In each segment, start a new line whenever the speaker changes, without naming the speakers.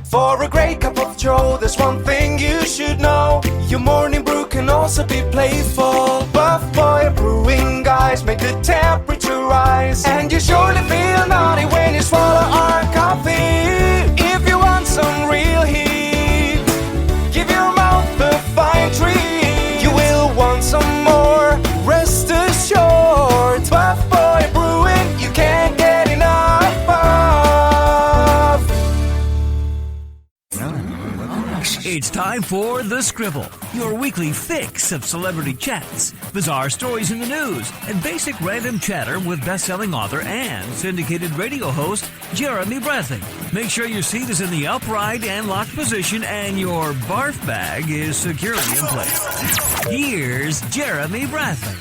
For a great cup of joe, there's one thing you should know. Your morning brew can also be playful. Buff Boy Brewing guys make the temperature rise, and you surely feel naughty when you swallow our coffee. If you want some real heat, give your mouth a fine treat. You will want some more, rest assured. Buff Boy Brewing, you can't get enough of.
It's time for The Scribble, your weekly fix of celebrity chats, bizarre stories in the news, and basic random chatter with best-selling author and syndicated radio host Jeremy Bradley. Make sure your seat is in the upright and locked position and your barf bag is securely in place. Here's Jeremy Bradley.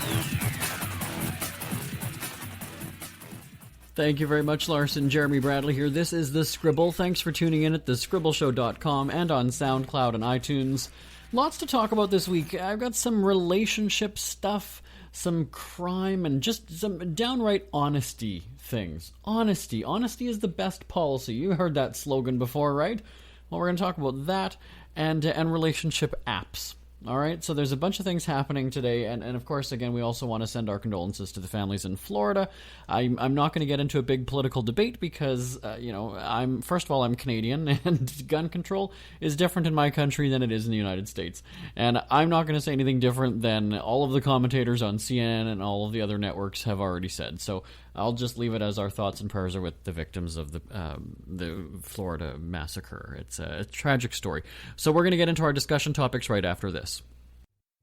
Thank you very much, Larson. Jeremy Bradley here. This is The Scribble. Thanks for tuning in at thescribbleshow.com and on SoundCloud and iTunes. Lots to talk about this week. I've got some relationship stuff, some crime, and just some downright honesty things. Honesty. Honesty is the best policy. You heard that slogan before, right? Well, we're going to talk about that and relationship apps. All right, so there's a bunch of things happening today, and of course, again, we also want to send our condolences to the families in Florida. I'm not going to get into a big political debate because, first of all, I'm Canadian, and gun control is different in my country than it is in the United States. And I'm not going to say anything different than all of the commentators on CNN and all of the other networks have already said. So I'll just leave it as our thoughts and prayers are with the victims of the Florida massacre. It's a tragic story. So we're going to get into our discussion topics right after this.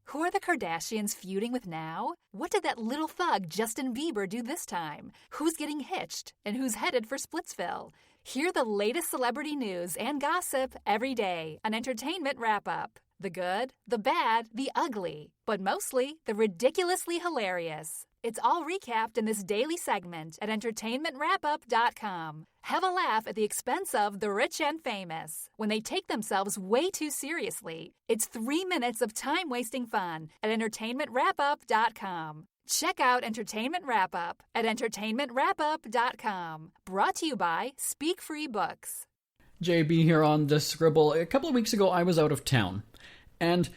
Who are the Kardashians feuding with now? What did that little thug Justin Bieber do this time? Who's getting hitched? And who's headed for Splitsville? Hear the latest celebrity news and gossip every day on Entertainment Wrap-Up. The good, the bad, the ugly, but mostly the ridiculously hilarious. It's all recapped in this daily segment at entertainmentwrapup.com. Have a laugh at the expense of the rich and famous when they take themselves way too seriously. It's 3 minutes of time-wasting fun at entertainmentwrapup.com. Check out Entertainment Wrap-Up at entertainmentwrapup.com. Brought to you by Speak Free Books.
JB here on The Scribble. A couple of weeks ago, I was out of town. And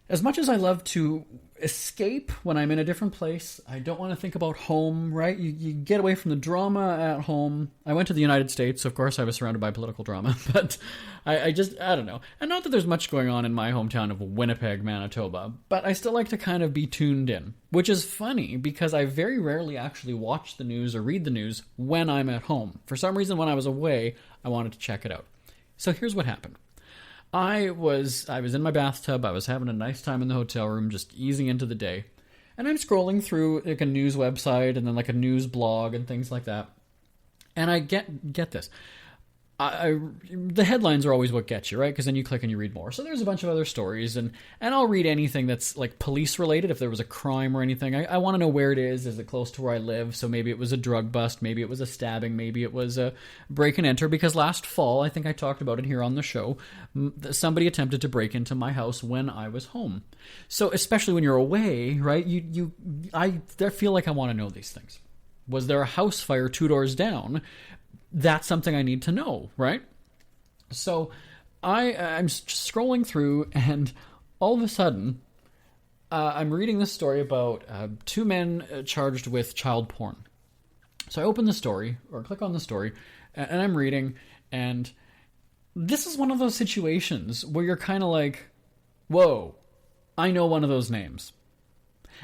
as much as I love to escape when I'm in a different place, I don't want to think about home, right? You get away from the drama at home. I went to the United States, so of course I was surrounded by political drama, but I don't know. And not that there's much going on in my hometown of Winnipeg, Manitoba, but I still like to kind of be tuned in, which is funny because I very rarely actually watch the news or read the news when I'm at home. For some reason, when I was away, I wanted to check it out. So here's what happened. I was in my bathtub. I was having a nice time in the hotel room, just easing into the day. And I'm scrolling through like a news website and then like a news blog and things like that. And I get this. The headlines are always what gets you, right? Because then you click and you read more. So there's a bunch of other stories, and I'll read anything that's like police related. If there was a crime or anything, I want to know where it is. Is it close to where I live? So maybe it was a drug bust, maybe it was a stabbing, maybe it was a break and enter. Because last fall, I think I talked about it here on the show, somebody attempted to break into my house when I was home. So especially when you're away, right? I feel like I want to know these things. Was there a house fire 2 doors down? That's something I need to know, right? So I'm scrolling through, and all of a sudden, I'm reading this story about 2 men charged with child porn. So I open the story, or click on the story, and I'm reading, and this is one of those situations where you're kind of like, whoa, I know one of those names.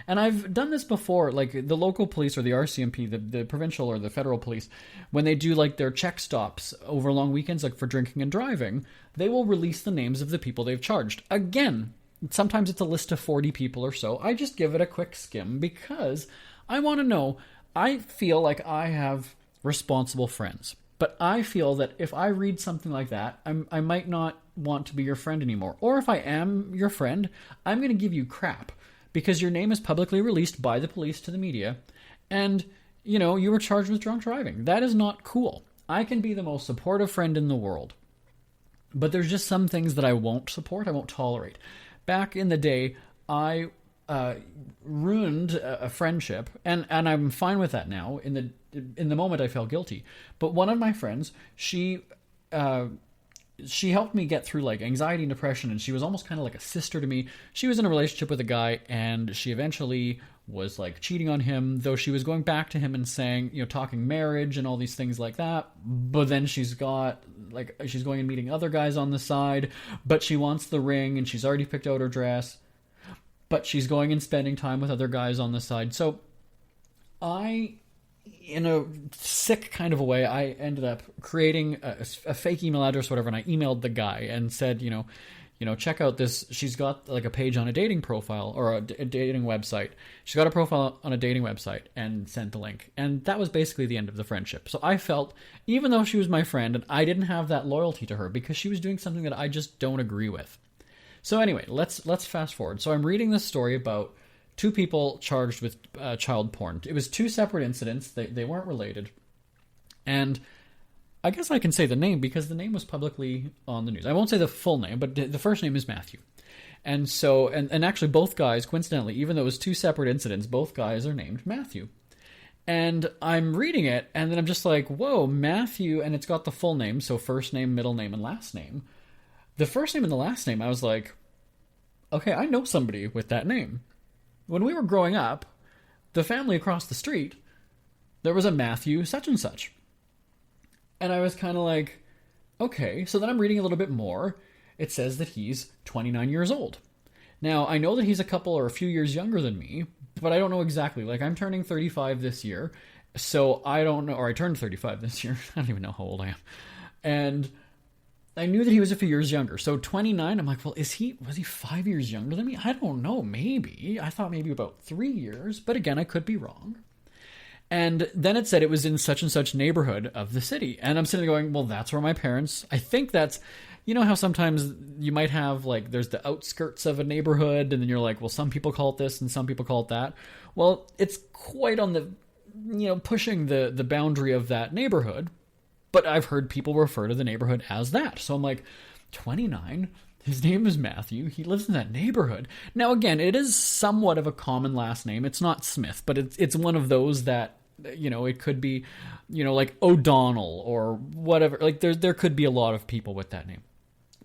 And I've done this before, like the local police or the RCMP, the provincial or the federal police, when they do like their check stops over long weekends, like for drinking and driving, they will release the names of the people they've charged. Again, sometimes it's a list of 40 people or so. I just give it a quick skim because I want to know. I feel like I have responsible friends, but I feel that if I read something like that, I might not want to be your friend anymore. Or if I am your friend, I'm going to give you crap. Because your name is publicly released by the police to the media, and, you were charged with drunk driving. That is not cool. I can be the most supportive friend in the world, but there's just some things that I won't support, I won't tolerate. Back in the day, I ruined a friendship, and I'm fine with that now. In the moment, I felt guilty. But one of my friends, she she helped me get through like anxiety and depression, and she was almost kind of like a sister to me. She was in a relationship with a guy, and she eventually was like cheating on him, though she was going back to him and saying, talking marriage and all these things like that. But then she's going and meeting other guys on the side, but she wants the ring, and she's already picked out her dress, but she's going and spending time with other guys on the side. So in a sick kind of a way, I ended up creating a fake email address, whatever, and I emailed the guy and said, check out this. She's got like a page on a dating profile or a dating website. She's got a profile on a dating website, and sent the link. And that was basically the end of the friendship. So I felt, even though she was my friend, and I didn't have that loyalty to her because she was doing something that I just don't agree with. So anyway, let's fast forward. So I'm reading this story about two people charged with child porn. It was two separate incidents. They weren't related. And I guess I can say the name because the name was publicly on the news. I won't say the full name, but the first name is Matthew. And so, and actually both guys, coincidentally, even though it was two separate incidents, both guys are named Matthew. And I'm reading it, and then I'm just like, whoa, Matthew, and it's got the full name, so first name, middle name, and last name. The first name and the last name, I was like, okay, I know somebody with that name. When we were growing up, the family across the street, there was a Matthew such and such. And I was kind of like, okay. So then I'm reading a little bit more. It says that he's 29 years old. Now, I know that he's a couple or a few years younger than me, but I don't know exactly. Like, I'm turning 35 this year, so I don't know, or I turned 35 this year. I don't even know how old I am. And I knew that he was a few years younger. So 29, I'm like, well, was he 5 years younger than me? I don't know, maybe. I thought maybe about 3 years, but again, I could be wrong. And then it said it was in such and such neighborhood of the city. And I'm sitting there going, well, that's where my parents, I think that's, you know how sometimes you might have, like, there's the outskirts of a neighborhood, and then you're like, well, some people call it this and some people call it that. Well, it's quite on the, pushing the boundary of that neighborhood. But I've heard people refer to the neighborhood as that. So I'm like, 29, his name is Matthew, he lives in that neighborhood. Now, again, it is somewhat of a common last name. It's not Smith, but it's one of those that, it could be, like O'Donnell or whatever. Like, there could be a lot of people with that name.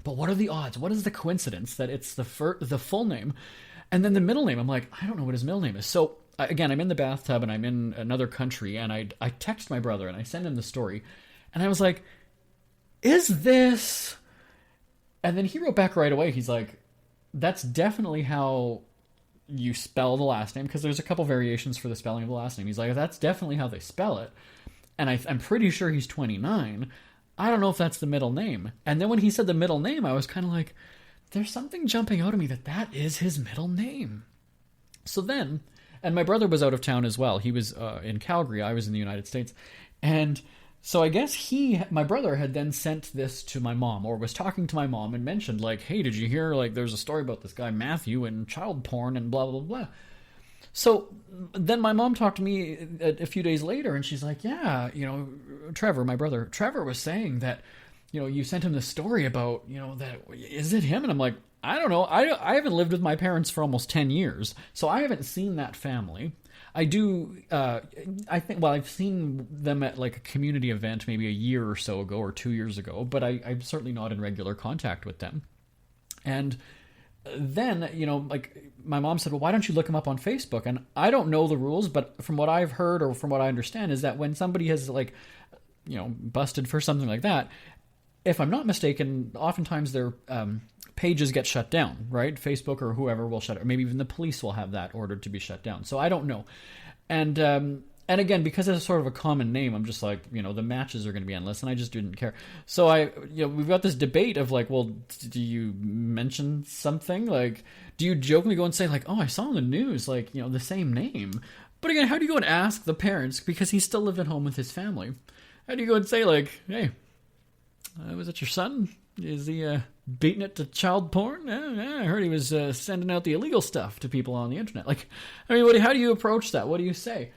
But what are the odds? What is the coincidence that it's the full name and then the middle name? I'm like, I don't know what his middle name is. So, again, I'm in the bathtub and I'm in another country, and I text my brother and I send him the story. And I was like, is this... And then he wrote back right away. He's like, that's definitely how you spell the last name, because there's a couple variations for the spelling of the last name. He's like, that's definitely how they spell it. And I'm pretty sure he's 29. I don't know if that's the middle name. And then when he said the middle name, I was kind of like, there's something jumping out at me that is his middle name. So then, and my brother was out of town as well. He was in Calgary. I was in the United States. And so I guess my brother had then sent this to my mom, or was talking to my mom and mentioned, like, hey, did you hear, like, there's a story about this guy Matthew and child porn and blah, blah, blah. So then my mom talked to me a few days later, and she's like, yeah, Trevor, my brother, Trevor was saying that, you sent him this story about, that, is it him? And I'm like, I don't know. I haven't lived with my parents for almost 10 years, so I haven't seen that family. I do, I've seen them at like a community event maybe a year or so ago or 2 years ago, but I'm certainly not in regular contact with them. And then, like my mom said, well, why don't you look him up on Facebook? And I don't know the rules, but from what I've heard or from what I understand is that when somebody has like, busted for something like that, if I'm not mistaken, oftentimes their pages get shut down, right? Facebook or whoever will shut it, or maybe even the police will have that ordered to be shut down. So I don't know. And again, because it's sort of a common name, I'm just like, the matches are going to be endless, and I just didn't care. So we've got this debate of like, well, do you mention something? Like, do you jokingly go and say like, oh, I saw in the news, like, the same name? But again, how do you go and ask the parents, because he still lived at home with his family? How do you go and say like, hey, was it your son? Is he beating it to child porn? I heard he was sending out the illegal stuff to people on the internet. Like, I mean, how do you approach that? What do you say?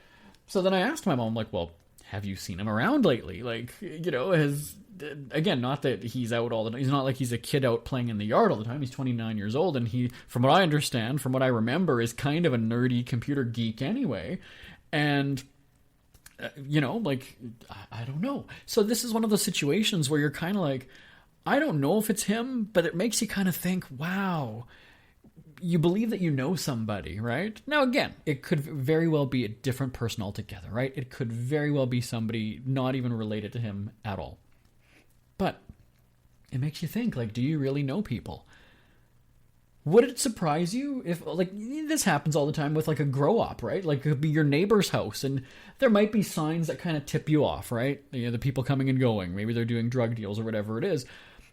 So then I asked my mom, like, well, have you seen him around lately? Like, again, not that he's out all the time. He's not like he's a kid out playing in the yard all the time. He's 29 years old, and he, from what I understand, from what I remember, is kind of a nerdy computer geek anyway. And like, I don't know. So this is one of those situations where you're kind of like, I don't know if it's him, but it makes you kind of think, wow, you believe that you know somebody, right? Now, again, it could very well be a different person altogether, right? It could very well be somebody not even related to him at all. But it makes you think, like, do you really know people? Would it surprise you if, like, this happens all the time with, like, a grow-op, right? Like, it could be your neighbor's house, and there might be signs that kind of tip you off, right? You know, the people coming and going. Maybe they're doing drug deals or whatever it is.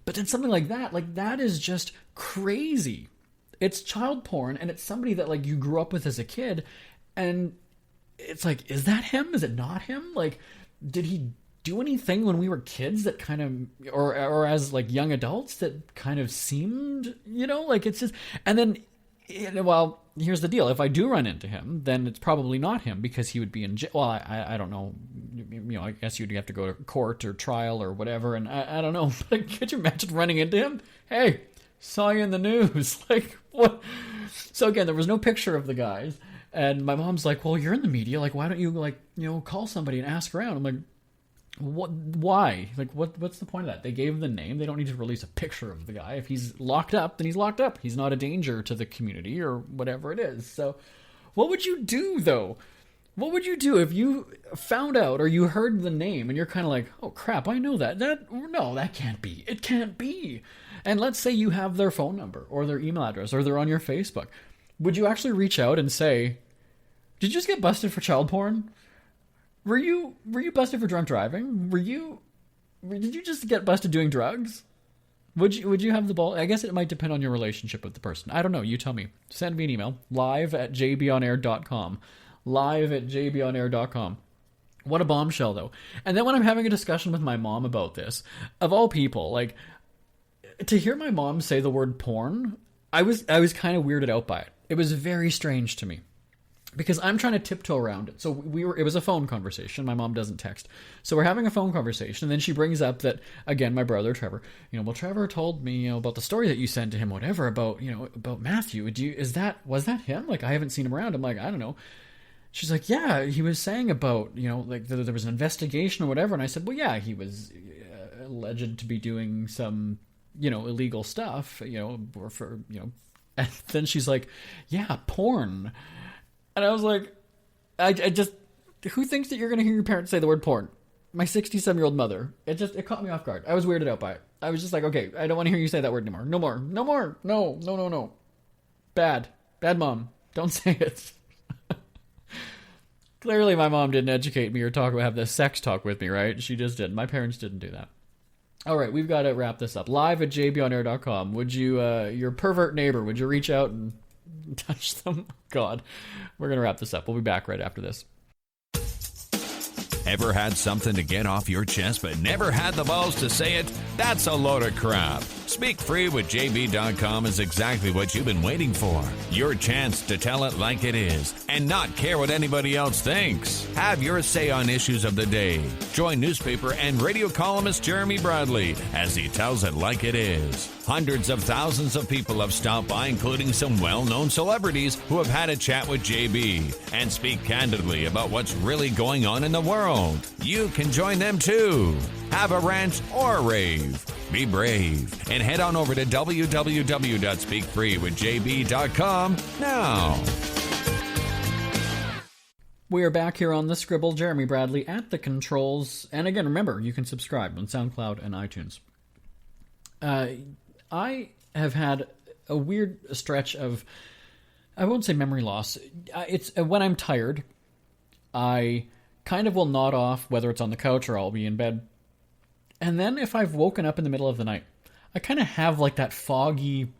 But then something like, that is just crazy. It's child porn, and it's somebody that, like, you grew up with as a kid, and it's like, is that him? Is it not him? Like, did he do anything when we were kids that kind of, or as, like, young adults that kind of seemed, you know, like, it's just, and then, well, here's the deal. If I do run into him, then it's probably not him, because he would be in jail. Well, I don't know. You know, I guess you'd have to go to court or trial or whatever, and I don't know. But could you imagine running into him? Hey, saw you in the news. Like, what? So again, there was no picture of the guys, and my mom's like, well, you're in the media. Like, why don't you, like, you know, call somebody and ask around? I'm like, what? Why? Like, what's the point of that? They gave the name. They don't need to release a picture of the guy. If he's locked up, then he's locked up. He's not a danger to the community or whatever it is. So what would you do, though? What would you do if you found out or you heard the name and you're kind of like, oh, crap, I know that. No, that can't be. It can't be. And let's say you have their phone number or their email address or they're on your Facebook. Would you actually reach out and say, did you just get busted for child porn? Were you busted for drunk driving? Did you just get busted doing drugs? Would you have the ball? I guess it might depend on your relationship with the person. I don't know. You tell me. Send me an email. live@jbonair.com. live@jbonair.com. What a bombshell, though. And then when I'm having a discussion with my mom about this, of all people, like, to hear my mom say the word porn, I was kind of weirded out by it. It was very strange to me. Because I'm trying to tiptoe around it. So it was a phone conversation. My mom doesn't text. So we're having a phone conversation, and then she brings up that, again, my brother, Trevor, you know, well, Trevor told me, you know, about the story that you sent to him, whatever, about, you know, about Matthew. Was that him? Like, I haven't seen him around. I'm like, I don't know. She's like, yeah, he was saying about, you know, like there was an investigation or whatever. And I said, well, yeah, he was alleged to be doing some, you know, illegal stuff, you know, or for, you know, and then she's like, yeah, porn. And I was like, I just, who thinks that you're going to hear your parents say the word porn? My 67-year-old mother. It caught me off guard. I was weirded out by it. I was just like, okay, I don't want to hear you say that word anymore. No more. No more. No. Bad mom. Don't say it. Clearly my mom didn't educate me or have this sex talk with me, right? She just didn't. My parents didn't do that. All right, we've got to wrap this up. live@jbonair.com. Would you, your pervert neighbor, would you reach out and touch them? God, we're going to wrap this up. We'll be back right after this.
Ever had something to get off your chest but never had the balls to say it? That's a load of crap. Speak Free with JB.com is exactly what you've been waiting for. Your chance to tell it like it is and not care what anybody else thinks. Have your say on issues of the day. Join newspaper and radio columnist Jeremy Bradley as he tells it like it is. Hundreds of thousands of people have stopped by, including some well-known celebrities who have had a chat with JB and speak candidly about what's really going on in the world. You can join them too. Have a rant or a rave. Be brave and head on over to www.speakfreewithjb.com now.
We are back here on the Scribble. Jeremy Bradley at the controls. And again, remember, you can subscribe on SoundCloud and iTunes. I have had a weird stretch of, I won't say memory loss. It's when I'm tired, I kind of will nod off, whether it's on the couch or I'll be in bed. And then if I've woken up in the middle of the night, I kind of have like that foggy,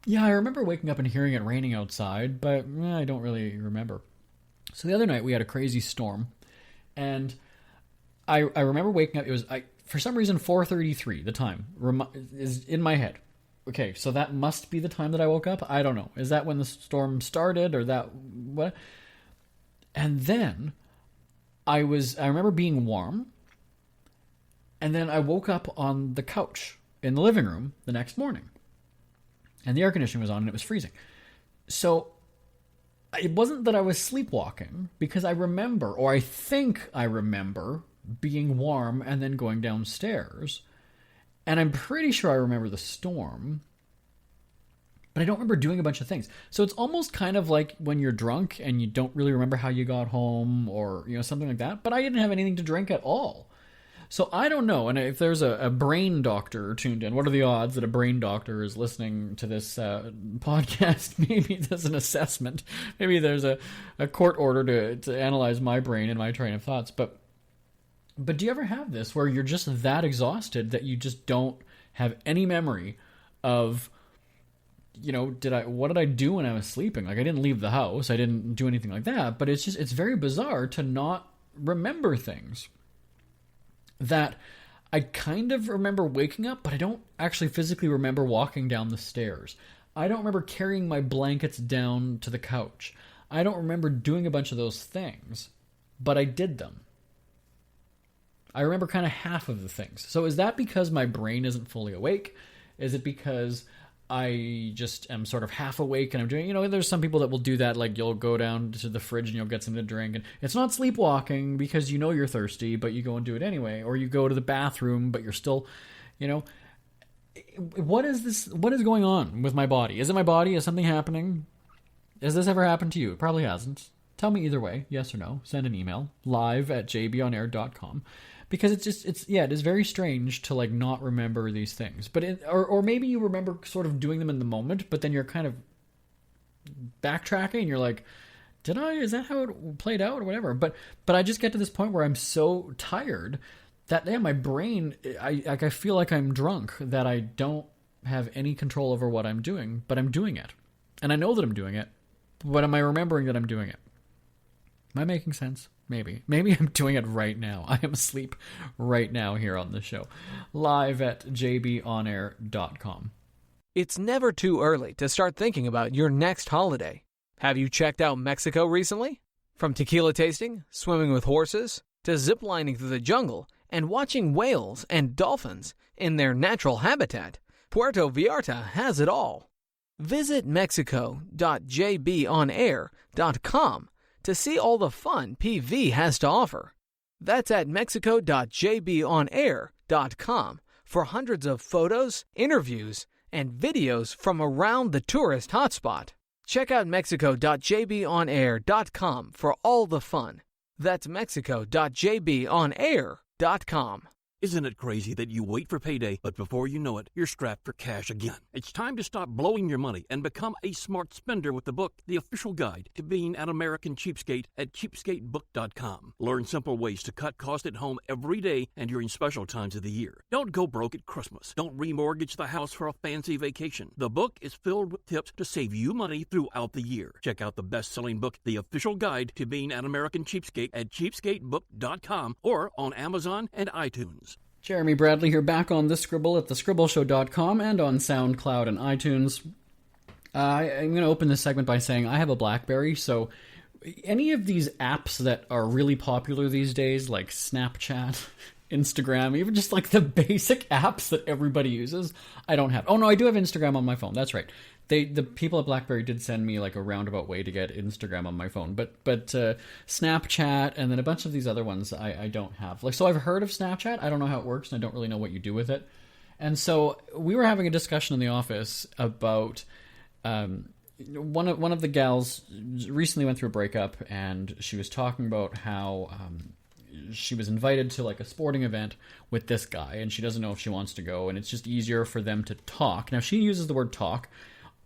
yeah, I remember waking up and hearing it raining outside, but I don't really remember. So the other night we had a crazy storm, and I remember waking up, it was, for some reason, 4:33, the time, is in my head. Okay, so that must be the time that I woke up? I don't know. Is that when the storm started, or that, what? And then, I remember being warm, and then I woke up on the couch in the living room the next morning. And the air conditioning was on, and it was freezing. So, it wasn't that I was sleepwalking, because I remember, or I think I remember, being warm and then going downstairs. And I'm pretty sure I remember the storm, but I don't remember doing a bunch of things. So it's almost kind of like when you're drunk and you don't really remember how you got home or, something like that. But I didn't have anything to drink at all. So I don't know. And if there's a brain doctor tuned in, what are the odds that a brain doctor is listening to this podcast? Maybe there's an assessment. Maybe there's a court order to analyze my brain and my train of thoughts. But do you ever have this where you're just that exhausted that you just don't have any memory of, what did I do when I was sleeping? Like, I didn't leave the house. I didn't do anything like that. But it's very bizarre to not remember things. That I kind of remember waking up, but I don't actually physically remember walking down the stairs. I don't remember carrying my blankets down to the couch. I don't remember doing a bunch of those things, but I did them. I remember kind of half of the things. So is that because my brain isn't fully awake? Is it because I just am sort of half awake and I'm doing, there's some people that will do that. Like you'll go down to the fridge and you'll get something to drink, and it's not sleepwalking because you're thirsty, but you go and do it anyway. Or you go to the bathroom, but you're still, what is this? What is going on with my body? Is it my body? Is something happening? Has this ever happened to you? It probably hasn't. Tell me either way, yes or no. Send an email, live@jbonair.com. Because it is very strange to like not remember these things. But or maybe you remember sort of doing them in the moment, but then you're kind of backtracking and you're like, is that how it played out or whatever? But I just get to this point where I'm so tired that my brain, I feel like I'm drunk, that I don't have any control over what I'm doing, but I'm doing it. And I know that I'm doing it, but am I remembering that I'm doing it? Am I making sense? Maybe I'm doing it right now. I am asleep right now here on the show. live@jbonair.com.
It's never too early to start thinking about your next holiday. Have you checked out Mexico recently? From tequila tasting, swimming with horses, to ziplining through the jungle and watching whales and dolphins in their natural habitat, Puerto Vallarta has it all. Visit mexico.jbonair.com to see all the fun PV has to offer. That's at mexico.jbonair.com for hundreds of photos, interviews, and videos from around the tourist hotspot. Check out mexico.jbonair.com for all the fun. That's mexico.jbonair.com.
Isn't it crazy that you wait for payday, but before you know it, you're strapped for cash again? It's time to stop blowing your money and become a smart spender with the book, The Official Guide to Being an American Cheapskate, at cheapskatebook.com. Learn simple ways to cut costs at home every day and during special times of the year. Don't go broke at Christmas. Don't remortgage the house for a fancy vacation. The book is filled with tips to save you money throughout the year. Check out the best-selling book, The Official Guide to Being an American Cheapskate, at cheapskatebook.com or on Amazon and iTunes.
Jeremy Bradley here, back on The Scribble at thescribbleshow.com and on SoundCloud and iTunes. I'm going to open this segment by saying I have a BlackBerry, so any of these apps that are really popular these days, like Snapchat, Instagram, even just like the basic apps that everybody uses, I don't have. Oh no, I do have Instagram on my phone. That's right. The people at BlackBerry did send me like a roundabout way to get Instagram on my phone, but Snapchat and then a bunch of these other ones I don't have. Like, so I've heard of Snapchat. I don't know how it works, and I don't really know what you do with it. And so we were having a discussion in the office about one of the gals recently went through a breakup, and she was talking about how she was invited to like a sporting event with this guy, and she doesn't know if she wants to go, and it's just easier for them to talk. Now she uses the word talk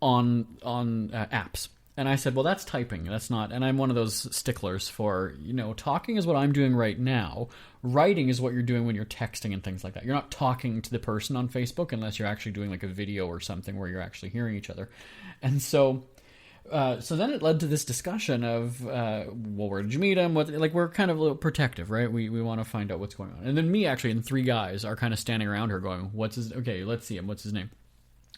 on apps, and I said, well, that's typing, that's not. And I'm one of those sticklers for, talking is what I'm doing right now. Writing is what you're doing when you're texting and things like that. You're not talking to the person on Facebook unless you're actually doing like a video or something where you're actually hearing each other. And so then it led to this discussion of, well, where did you meet him? We're kind of a little protective, right? We want to find out what's going on. And then me actually and three guys are kind of standing around her going, okay, let's see him. What's his name?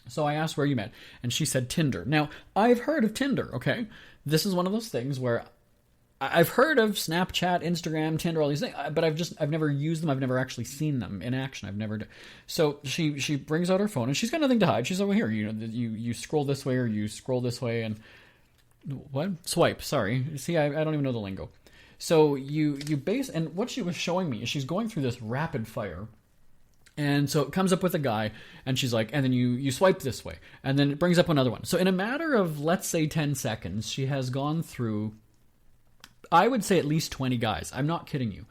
So I asked where you met, and she said Tinder. Now, I've heard of Tinder, okay? This is one of those things where I've heard of Snapchat, Instagram, Tinder, all these things, but I've never used them. I've never actually seen them in action. I've never. So she brings out her phone, and she's got nothing to hide. She's over here. You scroll this way or you scroll this way, and what? Swipe. Sorry. See, I don't even know the lingo. So you base, and what she was showing me is she's going through this rapid fire And so it comes up with a guy, and she's like, and then you swipe this way, and then it brings up another one. So in a matter of, let's say, 10 seconds, she has gone through, I would say, at least 20 guys. I'm not kidding you.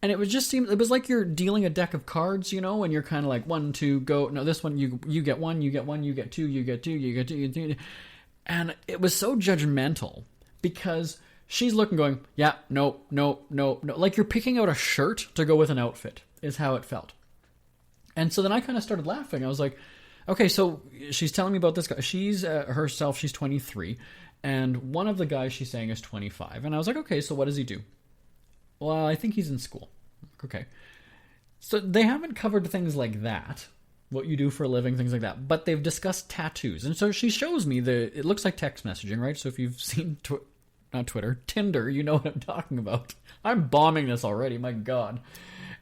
And it was like you're dealing a deck of cards, you know, and you're kind of like, 1, 2, go. No, this one, you get 1, you get 1, you get 2, you get 2, you get 2, you get 2. And it was so judgmental because she's looking going, yeah, no. Like you're picking out a shirt to go with an outfit is how it felt. And so then I kind of started laughing. I was like, okay, so she's telling me about this guy. She's she's 23, and one of the guys she's saying is 25. And I was like, okay, so what does he do? Well, I think he's in school. Okay. So they haven't covered things like that, what you do for a living, things like that, but they've discussed tattoos. And so she shows me it looks like text messaging, right? So if you've seen, not Twitter, Tinder, you know what I'm talking about. I'm bombing this already, my God.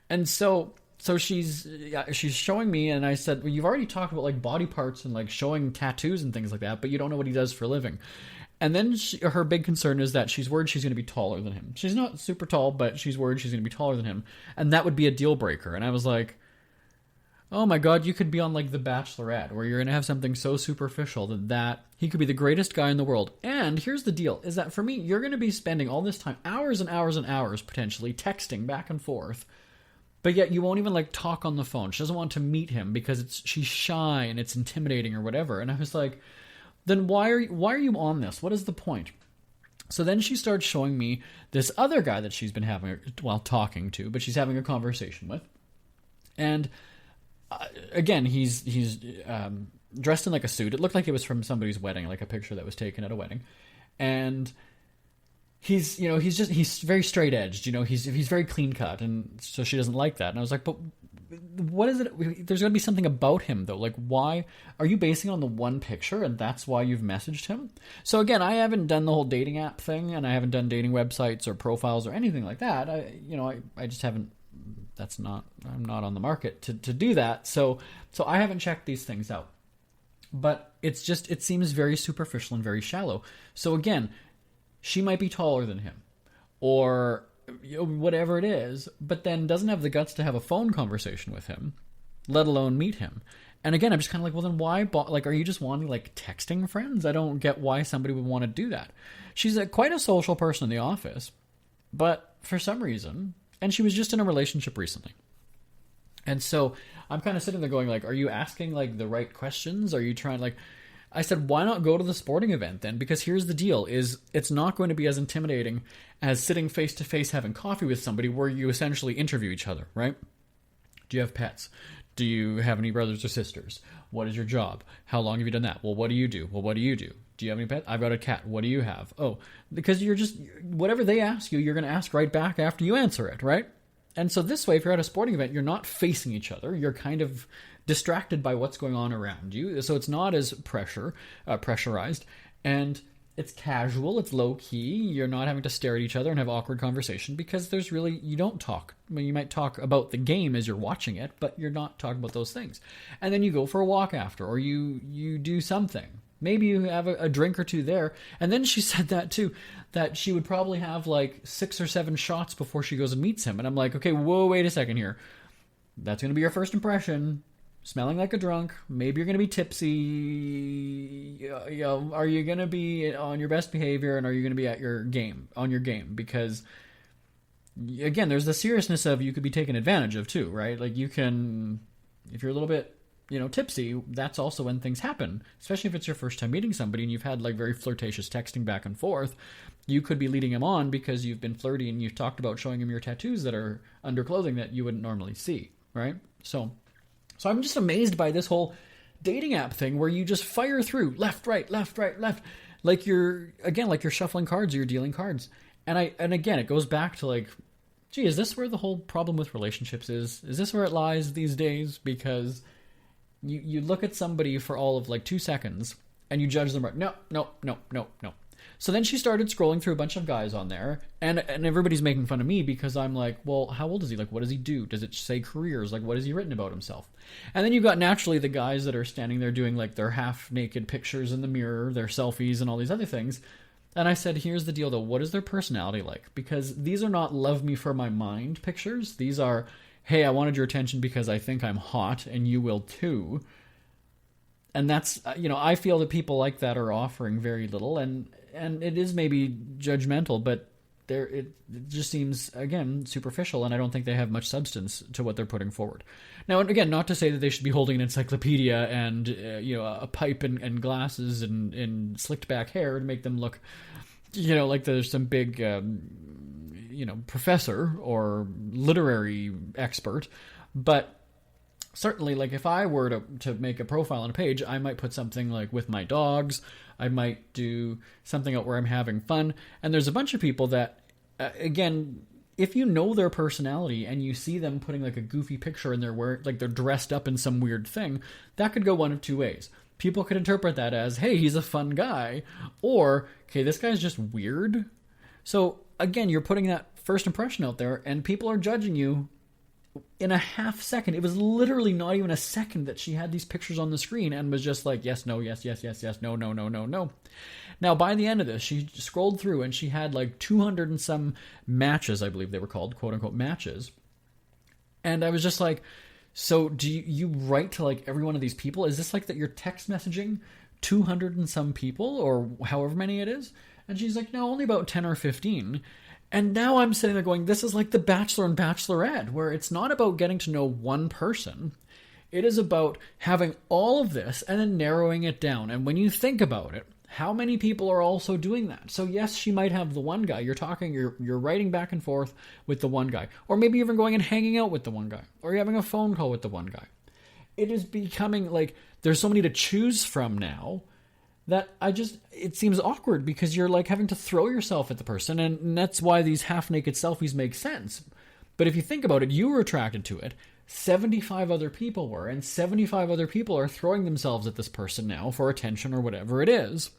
And so she's showing me, and I said, well, you've already talked about like body parts and like showing tattoos and things like that, but you don't know what he does for a living. And then her big concern is that she's worried she's going to be taller than him. She's not super tall, but she's worried she's going to be taller than him, and that would be a deal breaker. And I was like, oh my God, you could be on like The Bachelorette, where you're going to have something so superficial that he could be the greatest guy in the world. And here's the deal, is that for me, you're going to be spending all this time, hours and hours and hours, potentially, texting back and forth, but yet you won't even like talk on the phone. She doesn't want to meet him because she's shy and it's intimidating or whatever. And I was like, then why are you on this? What is the point? So then she starts showing me this other guy that she's been talking to, but she's having a conversation with. And again, he's dressed in like a suit. It looked like it was from somebody's wedding, like a picture that was taken at a wedding. And he's very straight edged, he's very clean cut, and so she doesn't like that. And I was like, but what is it? There's got to be something about him though. Like, why are you basing it on the one picture, and that's why you've messaged him? So again, I haven't done the whole dating app thing, and I haven't done dating websites or profiles or anything like that. I just haven't. I'm not on the market to do that. So I haven't checked these things out. But it seems very superficial and very shallow. So again, she might be taller than him, or whatever it is, but then doesn't have the guts to have a phone conversation with him, let alone meet him. And again, I'm just kind of like, well, then why? Are you just wanting like texting friends? I don't get why somebody would want to do that. She's quite a social person in the office, but for some reason, and she was just in a relationship recently. And so I'm kind of sitting there going like, are you asking like the right questions? Are you trying like... I said, why not go to the sporting event then? Because here's the deal, is it's not going to be as intimidating as sitting face-to-face having coffee with somebody where you essentially interview each other, right? Do you have pets? Do you have any brothers or sisters? What is your job? How long have you done that? Well, what do you do? Well, what do you do? Do you have any pets? I've got a cat. What do you have? Oh, because whatever they ask you, you're going to ask right back after you answer it, right? And so this way, if you're at a sporting event, you're not facing each other. You're kind of distracted by what's going on around you. So it's not as pressurized. And it's casual. It's low-key. You're not having to stare at each other and have awkward conversation because you don't talk. I mean, you might talk about the game as you're watching it, but you're not talking about those things. And then you go for a walk after, or you do something. Maybe you have a drink or two there. And then she said that too, that she would probably have like 6 or 7 shots before she goes and meets him. And I'm like, okay, whoa, wait a second here. That's going to be your first impression. Smelling like a drunk. Maybe you're going to be tipsy. Are you going to be on your best behavior, and are you going to be on your game? Because, again, there's the seriousness of you could be taken advantage of too, right? Like you can, if you're a little bit, tipsy, that's also when things happen. Especially if it's your first time meeting somebody and you've had like very flirtatious texting back and forth. You could be leading him on because you've been flirty and you've talked about showing him your tattoos that are under clothing that you wouldn't normally see, right? So I'm just amazed by this whole dating app thing where you just fire through left, right, left. Like you're shuffling cards or you're dealing cards. And again, it goes back to like, gee, is this where the whole problem with relationships is? Is this where it lies these days? Because you look at somebody for all of like 2 seconds and you judge them right. No. So then she started scrolling through a bunch of guys on there, and everybody's making fun of me because I'm like, well, how old is he? Like, what does he do? Does it say careers? Like, what has he written about himself? And then you've got naturally the guys that are standing there doing like their half-naked pictures in the mirror, their selfies and all these other things. And I said, here's the deal though, what is their personality like? Because these are not love me for my mind pictures. These are, hey, I wanted your attention because I think I'm hot and you will too. And that's, I feel that people like that are offering very little, and it is maybe judgmental, but it just seems, again, superficial, and I don't think they have much substance to what they're putting forward. Now, again, not to say that they should be holding an encyclopedia and a pipe and glasses and slicked back hair to make them look, like there's some big, professor or literary expert. But certainly, like, if I were to make a profile on a page, I might put something like with my dogs. I might do something out where I'm having fun. And there's a bunch of people that, again, if you know their personality and you see them putting like a goofy picture and they're dressed up in some weird thing, that could go one of two ways. People could interpret that as, hey, he's a fun guy, or, okay, this guy's just weird. So again, you're putting that first impression out there and people are judging you in a half second. It was literally not even a second that she had these pictures on the screen and was just like, yes, no, yes, yes, yes, yes, no, no, no, no, no. Now, by the end of this, she scrolled through and she had like 200 and some matches, I believe they were called, quote unquote matches. And I was just like, so do you write to like every one of these people? Is this like that you're text messaging 200 and some people or however many it is? And she's like, no, only about 10 or 15. And now I'm sitting there going, this is like The Bachelor and Bachelorette, where it's not about getting to know one person. It is about having all of this and then narrowing it down. And when you think about it, how many people are also doing that? So yes, she might have the one guy. You're writing back and forth with the one guy. Or maybe even going and hanging out with the one guy. Or you're having a phone call with the one guy. It is becoming like there's so many to choose from now that it seems awkward because you're like having to throw yourself at the person, and that's why these half-naked selfies make sense. But if you think about it, you were attracted to it, 75 other people were, and 75 other people are throwing themselves at this person now for attention or whatever it is,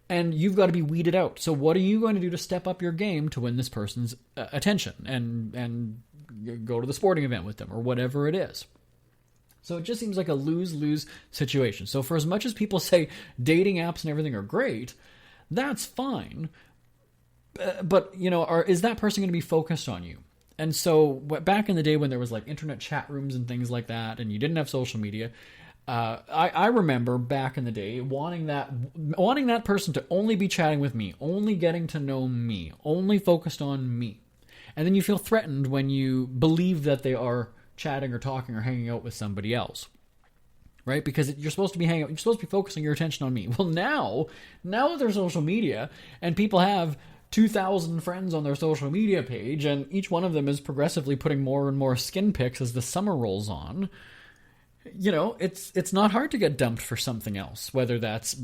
and you've got to be weeded out. So what are you going to do to step up your game to win this person's attention and go to the sporting event with them or whatever it is? So it just seems like a lose-lose situation. So for as much as people say dating apps and everything are great, that's fine. But, is that person going to be focused on you? And so back in the day when there was like internet chat rooms and things like that, and you didn't have social media, I remember back in the day wanting that person to only be chatting with me, only getting to know me, only focused on me. And then you feel threatened when you believe that they are chatting or talking or hanging out with somebody else, right? Because you're supposed to be hanging out, you're supposed to be focusing your attention on me. Well, now there's social media and people have 2,000 friends on their social media page, and each one of them is progressively putting more and more skin pics as the summer rolls on. It's not hard to get dumped for something else, whether that's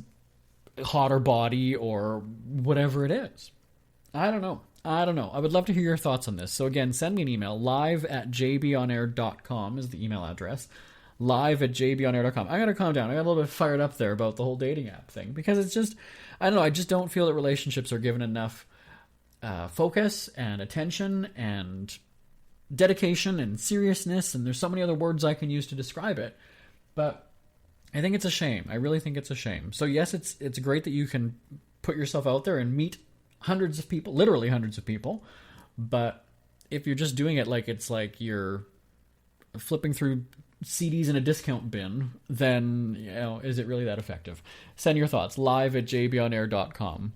hotter body or whatever it is. I don't know. I would love to hear your thoughts on this. So again, send me an email. live@jbonair.com is the email address. live@jbonair.com. I gotta calm down. I got a little bit fired up there about the whole dating app thing because it's just, I don't know. I just don't feel that relationships are given enough focus and attention and dedication and seriousness. And there's so many other words I can use to describe it. But I think it's a shame. I really think it's a shame. So yes, it's great that you can put yourself out there and meet hundreds of people, literally hundreds of people. But if you're just doing it like it's like you're flipping through CDs in a discount bin, then, is it really that effective? Send your thoughts. live@jbonair.com.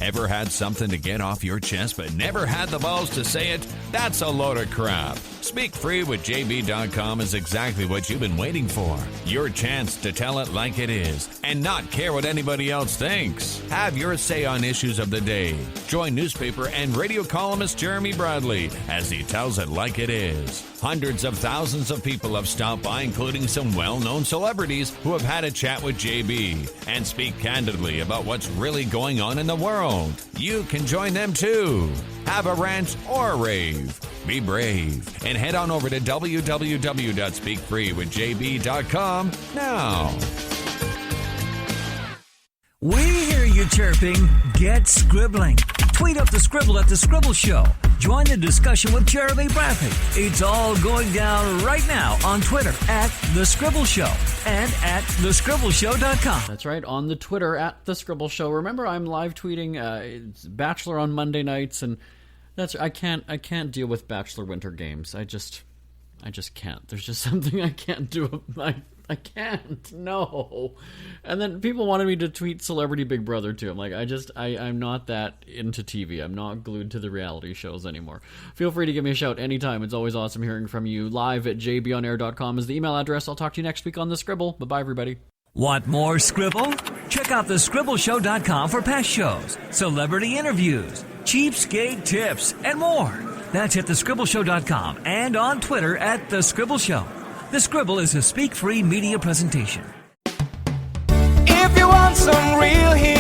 Ever had something to get off your chest but never had the balls to say it? That's a load of crap. Speak Free with JB.com is exactly what you've been waiting for. Your chance to tell it like it is and not care what anybody else thinks. Have your say on issues of the day. Join newspaper and radio columnist Jeremy Bradley as he tells it like it is. Hundreds of thousands of people have stopped by, including some well-known celebrities who have had a chat with JB and speak candidly about what's really going on in the world. You can join them too. Have a rant or a rave. Be brave and head on over to www.speakfreewithjb.com now.
We hear you chirping. Get scribbling. Tweet up the Scribble at The Scribble Show. Join the discussion with Jeremy Bradley. It's all going down right now on Twitter @The Scribble Show and @thescribbleshow.com.
That's right, on the Twitter @The Scribble Show. Remember, I'm live tweeting it's Bachelor on Monday nights, and I can't deal with Bachelor Winter Games. I just can't. There's just something I can't do. I can't. No. And then people wanted me to tweet Celebrity Big Brother too. I'm like, I'm not that into TV. I'm not glued to the reality shows anymore. Feel free to give me a shout anytime. It's always awesome hearing from you. Live at jbonair.com is the email address. I'll talk to you next week on The Scribble. Bye-bye, everybody.
Want more Scribble? Check out thescribbleshow.com for past shows, celebrity interviews, cheapskate tips, and more. That's at thescribbleshow.com and on Twitter at The Scribble Show. The Scribble is a speak-free media presentation.
If you want some real heat,